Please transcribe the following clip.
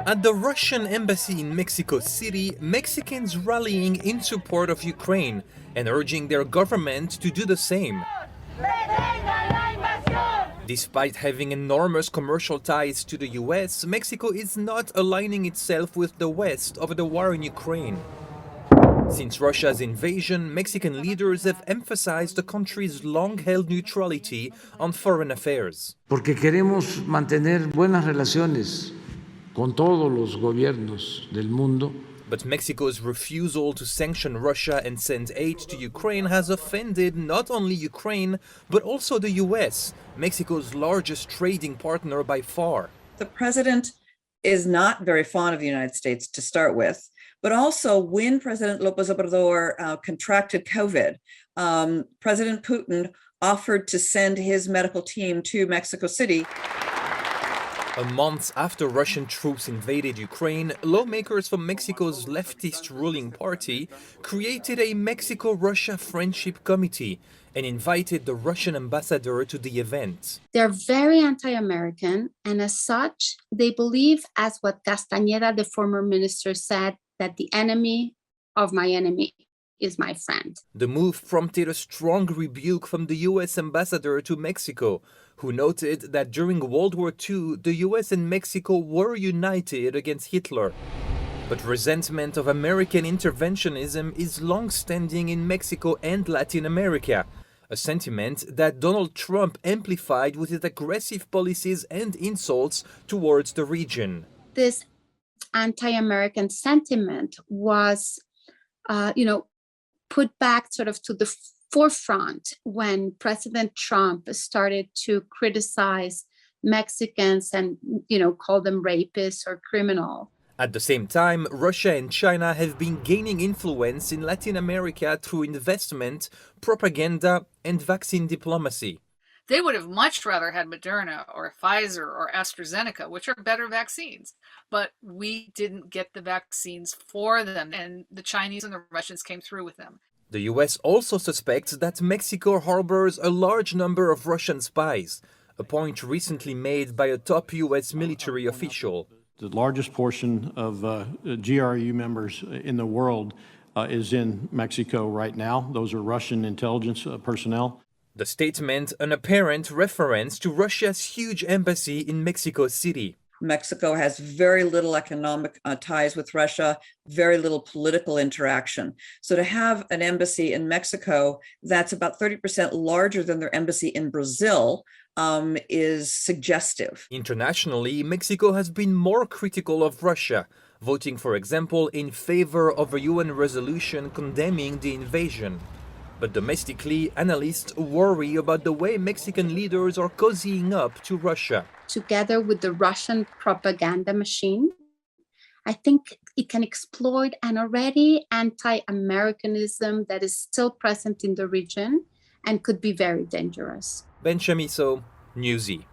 At the Russian embassy in Mexico City, Mexicans rallying in support of Ukraine and urging their government to do the same. Despite having enormous commercial ties to the US, Mexico is not aligning itself with the West over the war in Ukraine. Since Russia's invasion, Mexican leaders have emphasized the country's long-held neutrality on foreign affairs. Porque queremos mantener buenas relaciones con todos los gobiernos del mundo. But Mexico's refusal to sanction Russia and send aid to Ukraine has offended not only Ukraine, but also the US, Mexico's largest trading partner by far. The president is not very fond of the United States to start with, but also when President López Obrador contracted COVID, President Putin offered to send his medical team to Mexico City. A month after Russian troops invaded Ukraine, lawmakers from Mexico's leftist ruling party created a Mexico-Russia Friendship Committee and invited the Russian ambassador to the event. They're very anti-American, and as such, they believe, as what Castañeda, the former minister, said, that the enemy of my enemy is my friend. The move prompted a strong rebuke from the US ambassador to Mexico, who noted that during World War II, the US and Mexico were united against Hitler. But resentment of American interventionism is long-standing in Mexico and Latin America, a sentiment that Donald Trump amplified with his aggressive policies and insults towards the region. This anti-American sentiment was, put back sort of to the forefront when President Trump started to criticize Mexicans and, call them rapists or criminal. At the same time, Russia and China have been gaining influence in Latin America through investment, propaganda, and vaccine diplomacy. They would have much rather had Moderna or Pfizer or AstraZeneca, which are better vaccines. But we didn't get the vaccines for them, and the Chinese and the Russians came through with them. The US also suspects that Mexico harbors a large number of Russian spies, a point recently made by a top US military official. The largest portion of GRU members in the world is in Mexico right now. Those are Russian intelligence personnel. The statement an apparent reference to Russia's huge embassy in Mexico City. Mexico has very little economic ties with Russia, very little political interaction. So to have an embassy in Mexico that's about 30% larger than their embassy in Brazil is suggestive. Internationally, Mexico has been more critical of Russia, voting, for example, in favor of a UN resolution condemning the invasion. But domestically, analysts worry about the way Mexican leaders are cozying up to Russia. Together with the Russian propaganda machine, I think it can exploit an already anti-Americanism that is still present in the region and could be very dangerous. Ben Chamiso, Newsy.